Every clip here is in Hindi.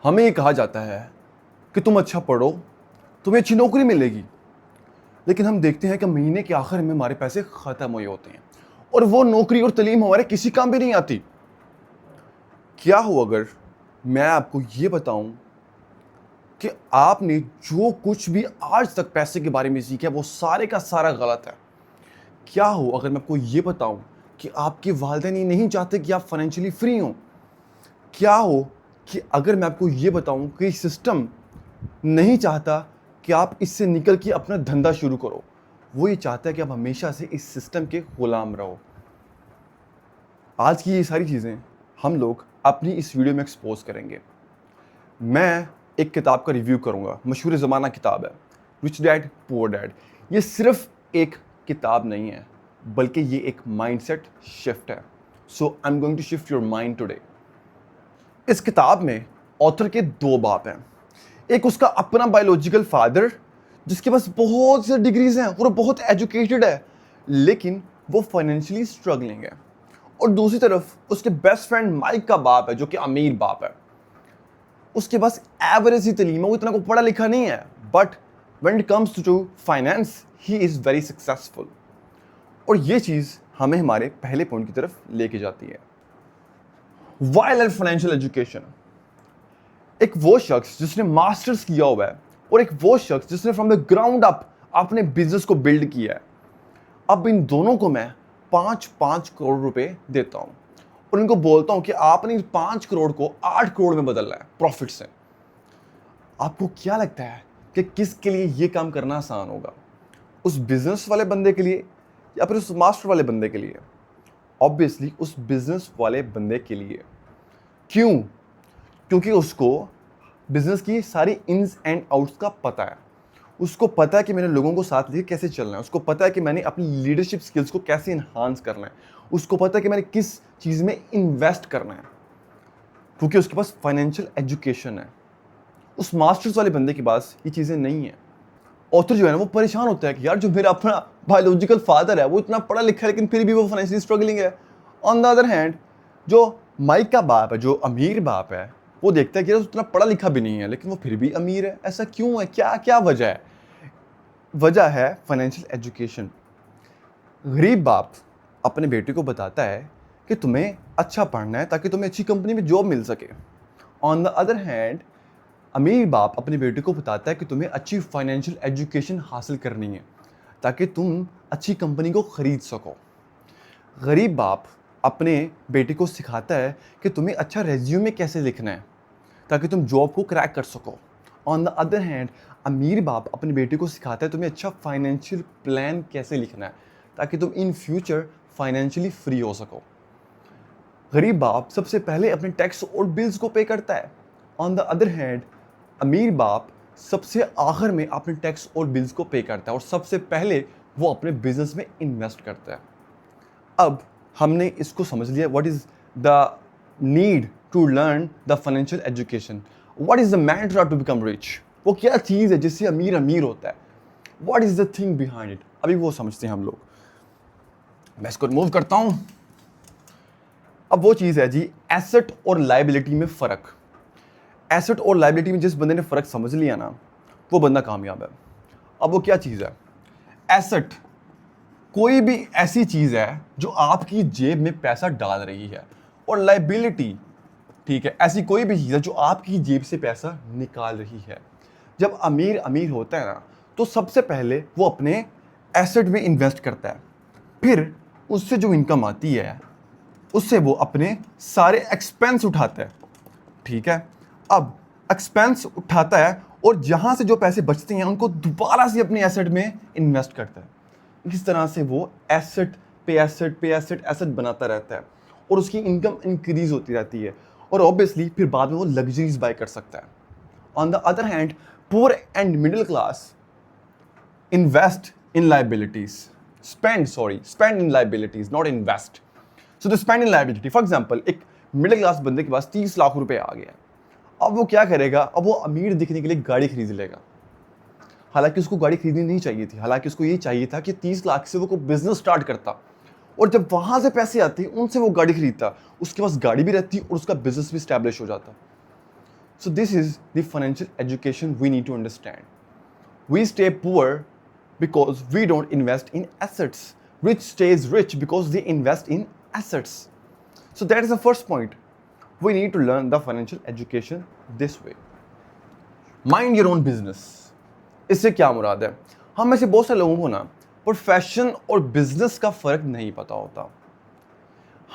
हमें ये कहा जाता है कि तुम अच्छा पढ़ो, तुम्हें अच्छी नौकरी मिलेगी। लेकिन हम देखते हैं कि महीने के आखिर में हमारे पैसे खत्म हुए होते हैं और वो नौकरी और तालीम हमारे किसी काम भी नहीं आती। क्या हो अगर मैं आपको ये बताऊं कि आपने जो कुछ भी आज तक पैसे के बारे में सीखा है वो सारे का सारा गलत है। क्या हो अगर मैं आपको ये बताऊं कि आपके वालिदैन ये नहीं चाहते कि आप फाइनेंशियली फ्री हों। क्या हो कि अगर मैं आपको ये बताऊं कि सिस्टम नहीं चाहता कि आप इससे निकल के अपना धंधा शुरू करो, वो ये चाहता है कि आप हमेशा से इस सिस्टम के गुलाम रहो। आज की ये सारी चीज़ें हम लोग अपनी इस वीडियो में एक्सपोज करेंगे। मैं एक किताब का रिव्यू करूंगा, मशहूर ज़माना किताब है रिच डैड पुअर डैड। ये सिर्फ एक किताब नहीं है बल्कि ये एक माइंडसेट शिफ्ट है। So I am going to shift your mind today. इस किताब में ऑथर के दो बाप हैं। एक उसका अपना बायोलॉजिकल फादर जिसके पास बहुत से डिग्रीज हैं और बहुत एजुकेटेड है, लेकिन वो फाइनेंशियली स्ट्रगलिंग है। और दूसरी तरफ उसके बेस्ट फ्रेंड माइक का बाप है जो कि अमीर बाप है। उसके पास एवरेज ही तलीम है, वो इतना को पढ़ा लिखा नहीं है, but when it comes to finance he is very successful. और ये चीज़ हमें हमारे पहले पॉइंट की तरफ लेके जाती है, वाइल्ड एंड फाइनेंशियल एजुकेशन। एक वो शख्स जिसने मास्टर्स किया हुआ है और एक वो शख्स जिसने फ्रॉम द ग्राउंड अप अपने बिजनेस को बिल्ड किया है। अब इन दोनों को मैं 5-5 करोड़ रुपए देता हूं और इनको बोलता हूं कि आपने 5 करोड़ को 8 करोड़ में बदलना है प्रॉफिट से। आपको क्या लगता है कि किसके लिए ये काम करना आसान होगा, उस बिजनेस वाले बंदे के लिए या फिर उस मास्टर वाले बंदे के लिए? ऑब्वियसली उस बिजनेस वाले बंदे के लिए। क्यों? क्योंकि उसको बिजनेस की सारी इन्स एंड आउट्स का पता है। उसको पता है कि मैंने लोगों को साथ लेके कैसे चलना है। उसको पता है कि मैंने अपनी लीडरशिप स्किल्स को कैसे इन्हांस करना है। उसको पता है कि मैंने किस चीज़ में इन्वेस्ट करना है, क्योंकि उसके पास फाइनेंशियल एजुकेशन है। उस मास्टर्स वाले बंदे के पास ये चीज़ें नहीं है। ऑथर जो है ना वो परेशान होता है कि यार जो मेरा अपना बायोलॉजिकल फादर है वो इतना पढ़ा लिखा है लेकिन फिर भी वो फाइनेंशियली स्ट्रगलिंग है। ऑन द अदर हैंड जो माइक का बाप है, जो अमीर बाप है, वो देखता है कि यार उतना पढ़ा लिखा भी नहीं है लेकिन वो फिर भी अमीर है। ऐसा क्यों है? क्या क्या वजह है? वजह है फाइनेंशियल एजुकेशन। गरीब बाप अपने बेटे को बताता है कि तुम्हें अच्छा पढ़ना है ताकि तुम्हें अच्छी कंपनी में जॉब मिल सके। ऑन द अदर हैंड अमीर बाप अपने बेटे को बताता है कि तुम्हें अच्छी फाइनेंशियल एजुकेशन हासिल करनी है ताकि तुम अच्छी कंपनी को खरीद सको। गरीब बाप अपने बेटे को सिखाता है कि तुम्हें अच्छा रेज्यूमे कैसे लिखना है ताकि तुम जॉब को क्रैक कर सको। ऑन द अदर हैंड अमीर बाप अपने बेटे को सिखाता है तुम्हें अच्छा फाइनेंशियल प्लान कैसे लिखना है ताकि तुम इन फ्यूचर फाइनेंशियली फ्री हो सको। गरीब बाप सबसे पहले अपने टैक्स और बिल्स को पे करता है। ऑन द अदर हैंड अमीर बाप सबसे आखिर में अपने टैक्स और बिल्स को पे करता है और सबसे पहले वो अपने बिजनेस में इन्वेस्ट करता है। अब हमने इसको समझ लिया, what is the need to learn the financial education, what is the mantra to become rich. वो क्या चीज़ है जिससे अमीर अमीर होता है, what is the thing behind it, अभी वो समझते हैं हम लोग। मैं इसको रिमूव करता हूं। अब वो चीज़ है जी, एसेट और लायबिलिटी में फ़र्क। एसेट और लायबिलिटी में जिस बंदे ने फ़र्क समझ लिया ना, वो बंदा कामयाब है। अब वो क्या चीज़ है? एसेट कोई भी ऐसी चीज़ है जो आपकी जेब में पैसा डाल रही है, और लायबिलिटी, ठीक है, ऐसी कोई भी चीज़ है जो आपकी जेब से पैसा निकाल रही है। जब अमीर अमीर होता है ना, तो सबसे पहले वो अपने एसेट में इन्वेस्ट करता है, फिर उससे जो इनकम आती है उससे वो अपने सारे एक्सपेंस उठाता है। ठीक है, अब एक्सपेंस उठाता है और जहां से जो पैसे बचते हैं उनको दोबारा से अपने एसेट में इन्वेस्ट करता है। इस तरह से वो एसेट पे एसेट पे एसेट एसेट बनाता रहता है और उसकी इनकम इंक्रीज होती रहती है, और ऑब्वियसली फिर बाद में वो लग्जरीज बाय कर सकता है। On the other hand poor and middle class invest in liabilities, spend in liabilities, not invest. So they spend in liability. For example, एक मिडिल क्लास बंदे के पास 30 लाख रुपए आ गया, अब वो क्या करेगा? अब वो अमीर दिखने के लिए गाड़ी खरीद लेगा। हालांकि उसको गाड़ी खरीदनी नहीं चाहिए थी, हालांकि उसको ये चाहिए था कि 30 लाख से वो कोई बिजनेस स्टार्ट करता, और जब वहां से पैसे आते उनसे वो गाड़ी खरीदता, उसके पास गाड़ी भी रहती और उसका बिजनेस भी स्टैब्लिश हो जाता। So this is the financial education we need to understand. We stay poor because we don't invest in assets. Rich stays rich because they invest in assets. So that is the first point. We need to learn the financial education this way. Mind your own business. इससे क्या मुराद है? हम में से बहुत सारे लोगों को ना प्रोफेशन और बिजनेस का फर्क नहीं पता होता.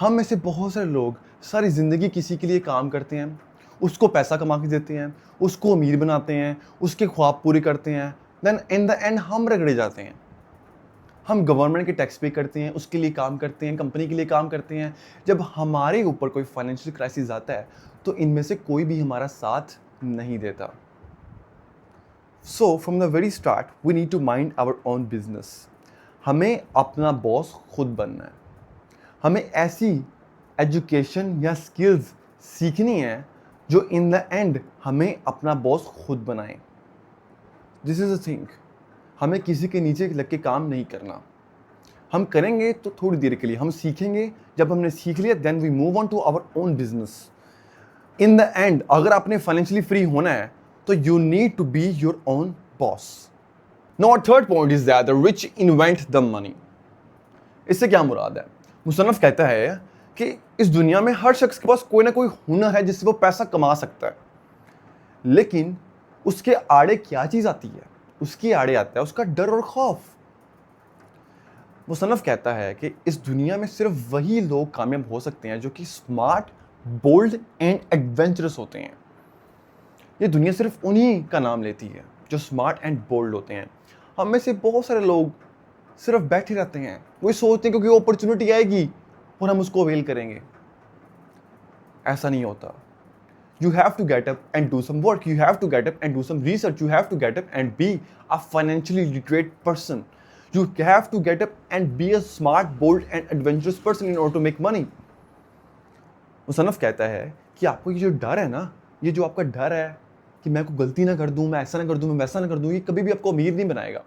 हम में से बहुत सारे लोग सारी ज़िंदगी किसी के लिए काम करते हैं, उसको पैसा कमा के देते हैं, उसको अमीर बनाते हैं, उसके ख्वाब पूरे करते हैं, देन इन द एंड हम रगड़े जाते हैं. हम गवर्नमेंट के टैक्स पे करते हैं, उसके लिए काम करते हैं, कंपनी के लिए काम करते हैं. जब हमारे ऊपर कोई फाइनेंशियल क्राइसिस आता है तो इनमें से कोई भी हमारा साथ नहीं देता. So from the very start we need to mind our own business. हमें अपना बॉस खुद बनना है. हमें ऐसी एजुकेशन या स्किल्स सीखनी है जो इन द एंड हमें अपना बॉस खुद बनाए. This is a thing. हमें किसी के नीचे लग के काम नहीं करना. हम करेंगे तो थोड़ी देर के लिए, हम सीखेंगे. जब हमने सीख लिया then we move on to our own business. In the end अगर आपने फाइनेंशियली फ्री होना है तो you need to be your own boss. Now third point is that the rich invent the money. इससे क्या मुराद है? मुसन्नफ कहता है कि इस दुनिया में हर शख्स के पास कोई ना कोई हुनर है जिससे वो पैसा कमा सकता है, लेकिन उसके आड़े क्या चीज़ आती है? उसकी आड़े आता है उसका डर और खौफ. मुसन्नफ कहता है कि इस दुनिया में सिर्फ वही लोग कामयाब हो सकते हैं जो कि स्मार्ट, बोल्ड एंड एडवेंचरस होते हैं. ये दुनिया सिर्फ उन्हीं का नाम लेती है जो स्मार्ट एंड बोल्ड होते हैं. हम में से बहुत सारे लोग सिर्फ बैठे रहते हैं. वो सोचते हैं क्योंकि अपॉर्चुनिटी आएगी और हम उसको अवेल करेंगे. ऐसा नहीं होता. You have to get up and do some work. You have to get up and do some research. You have to get up and be a financially literate person. You have to get up and be a smart, bold and adventurous person in order to make money. मुसन्नफ कहता है कि आपको ये जो डर है ना, ये जो आपका डर है कि मैं कोई गलती ना कर दूं, मैं ऐसा ना कर दूं, मैं वैसा ना कर दूं, ये कभी भी आपको अमीर नहीं बनाएगा.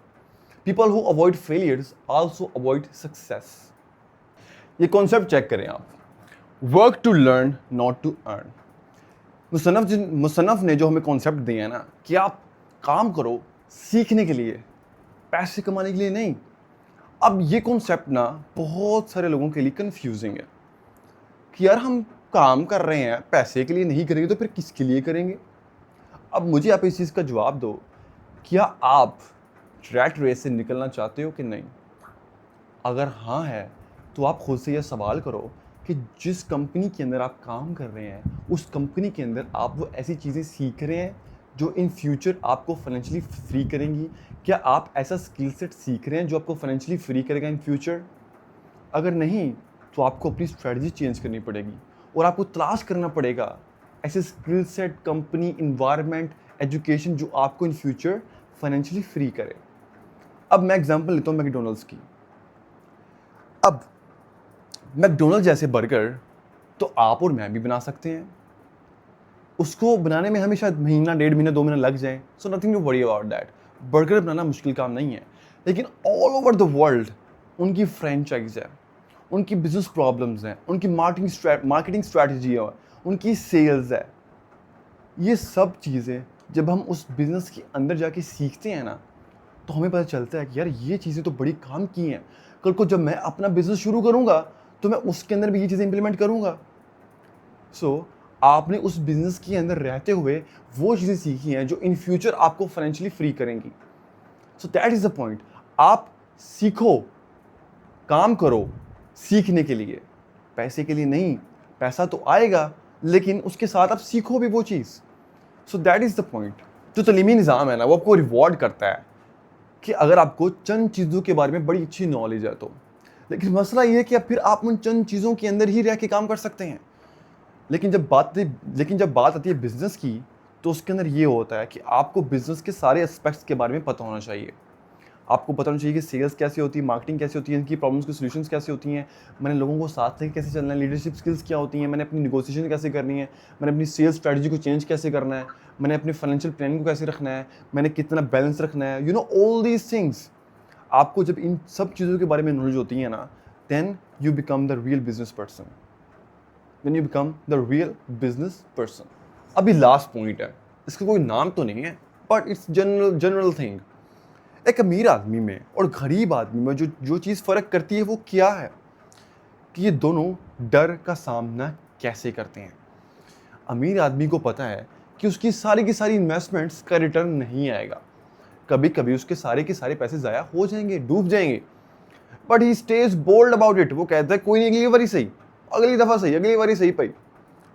People who avoid failures also avoid success. ये कॉन्सेप्ट चेक करें आप. Work to learn, not to earn. मुसन्नफ ने जो हमें कॉन्सेप्ट दिए हैं ना कि आप काम करो सीखने के लिए, पैसे कमाने के लिए नहीं. अब ये कॉन्सेप्ट ना बहुत सारे लोगों के लिए कंफ्यूजिंग है कि यार हम काम कर रहे हैं पैसे के लिए नहीं करेंगे तो फिर किसके लिए करेंगे? अब मुझे आप इस चीज़ का जवाब दो. क्या आप रैट रेस से निकलना चाहते हो कि नहीं? अगर हाँ है तो आप खुद से यह सवाल करो कि जिस कंपनी के अंदर आप काम कर रहे हैं उस कंपनी के अंदर आप वो ऐसी चीज़ें सीख रहे हैं जो इन फ्यूचर आपको फाइनेंशियली फ्री करेंगी. क्या आप ऐसा स्किल सेट सीख रहे हैं जो आपको फाइनेंशियली फ्री करेगा इन फ्यूचर? अगर नहीं तो आपको अपनी स्ट्रेटजी चेंज करनी पड़ेगी और आपको तलाश करना पड़ेगा ऐसे skill set, company, environment, education जो आपको इन फ्यूचर फाइनेंशियली फ्री करे. अब मैं एग्जांपल लेता हूँ मैकडोनल्ड्स की. अब मैकडोनल्ड्स जैसे बर्गर तो आप और मैं भी बना सकते हैं. उसको बनाने में हमें शायद महीना, 1.5 महीना, 2 महीना लग जाए. So nothing to worry about that. Burger बनाना मुश्किल काम नहीं है. लेकिन ऑल ओवर द वर्ल्ड उनकी फ्रेंचाइज है, उनकी बिजनेस प्रॉब्लम्स हैं, उनकी मार्केटिंग स्ट्रैटेजी है, उनकी सेल्स है. ये सब चीज़ें जब हम उस बिज़नेस के अंदर जाके सीखते हैं ना तो हमें पता चलता है कि यार ये चीज़ें तो बड़ी काम की हैं. कल को जब मैं अपना बिज़नेस शुरू करूँगा तो मैं उसके अंदर भी ये चीज़ें इंप्लीमेंट करूँगा. सो आपने उस बिज़नेस के अंदर रहते हुए वो चीज़ें सीखी हैं जो इन फ्यूचर आपको फाइनेंशियली फ्री करेंगी. सो दैट इज़ द पॉइंट. आप सीखो, काम करो सीखने के लिए, पैसे के लिए नहीं. पैसा तो आएगा लेकिन उसके साथ आप सीखो भी वो चीज़. So that is the point. जो तलीमी निज़ाम है ना वो आपको रिवॉर्ड करता है कि अगर आपको चंद चीज़ों के बारे में बड़ी अच्छी नॉलेज है तो. लेकिन मसला ये है कि अब फिर आप उन चंद चीज़ों के अंदर ही रह के काम कर सकते हैं. लेकिन जब बात आती है बिज़नेस की तो उसके अंदर ये होता है कि आपको बिज़नेस के सारे एस्पेक्ट्स के बारे में पता होना चाहिए. आपको पता होना चाहिए कि सेल्स कैसे होती है, मार्केटिंग कैसे होती है, इनकी प्रॉब्लम्स की सॉल्यूशंस कैसे होती हैं, मैंने लोगों को साथ लेके कैसे चलना है, लीडरशिप स्किल्स क्या होती हैं, मैंने अपनी नेगोशिएशन कैसे करनी है, मैंने अपनी सेल्स स्ट्रैटेजी को चेंज कैसे करना है, मैंने अपनी फाइनेंशियल प्लानिंग को कैसे रखना है, मैंने कितना बैलेंस रखना है. You know all these things. आपको जब इन सब चीज़ों के बारे में नॉलेज होती है ना then you become the real business person. अभी लास्ट पॉइंट है, इसका कोई नाम तो नहीं है बट इट्स जनरल थिंग। एक अमीर आदमी में और गरीब आदमी में जो चीज़ फ़र्क करती है वो क्या है कि ये दोनों डर का सामना कैसे करते हैं। अमीर आदमी को पता है कि उसकी सारी की सारी इन्वेस्टमेंट्स का रिटर्न नहीं आएगा, कभी कभी उसके सारे के सारे पैसे ज़ाया हो जाएंगे, डूब जाएंगे, but he stage bold about it. वो कहता है कोई नहीं, अगली बारी सही, अगली दफ़ा सही, अगली बारी सही पाई।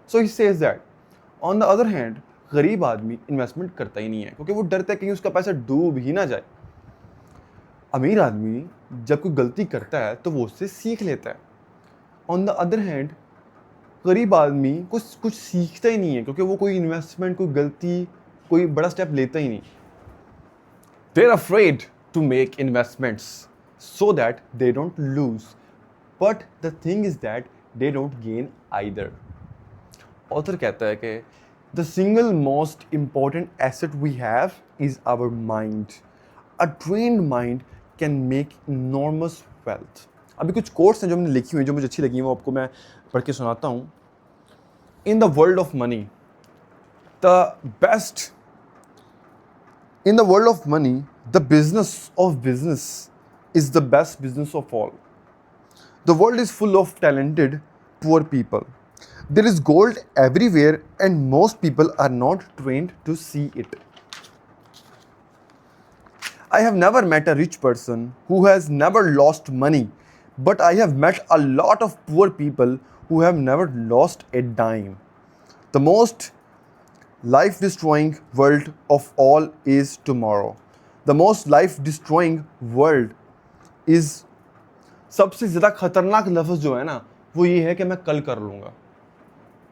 So he says that. On the other hand गरीब आदमी इन्वेस्टमेंट करता ही नहीं है क्योंकि वो डरता है कहीं उसका पैसा डूब ही ना जाए। अमीर आदमी जब कोई गलती करता है तो वो उससे सीख लेता है। ऑन द अदर हैंड गरीब आदमी कुछ सीखता ही नहीं है क्योंकि वो कोई इन्वेस्टमेंट, कोई गलती, कोई बड़ा स्टेप लेता ही नहीं। They are afraid to make investments so that they don't lose, but the thing is that they don't gain either. Author कहता है कि the single most important asset we have is our mind. A trained mind can make enormous wealth. अभी कुछ कोट्स हैं जो मैंने लिखी हुई, जो मुझे अच्छी लगी, वो आपको मैं पढ़ के सुनाता हूँ। In the world of money, the best in the world of money, the business of business is the best business of all. The world is full of talented poor people. There is gold everywhere and most people are not trained to see it. I have never met a rich person who has never lost money, but I have met a lot of poor people who have never lost a dime. The most life-destroying world of all is tomorrow. The most life-destroying world is सबसे ज़्यादा ख़तरनाक लफ्ज़ जो है ना वो ये है कि मैं कल कर लूँगा।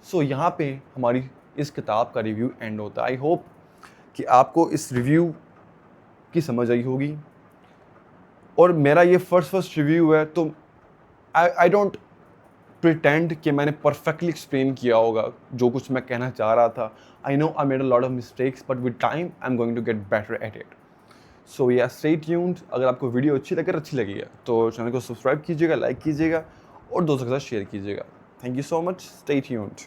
सो यहाँ पे हमारी इस किताब का रिव्यू एंड होता है। आई होप कि आपको इस रिव्यू की समझ आई होगी, और मेरा ये फर्स्ट रिव्यू है तो आई डोंट प्रिटेंड कि मैंने परफेक्टली एक्सप्लेन किया होगा जो कुछ मैं कहना चाह रहा था। I know I made a lot of mistakes but with time I am going to get better at it. So yeah stay tuned. अगर आपको वीडियो अच्छी लगी है तो चैनल को सब्सक्राइब कीजिएगा, लाइक कीजिएगा और दोस्तों के साथ शेयर कीजिएगा। Thank you so much. Stay tuned.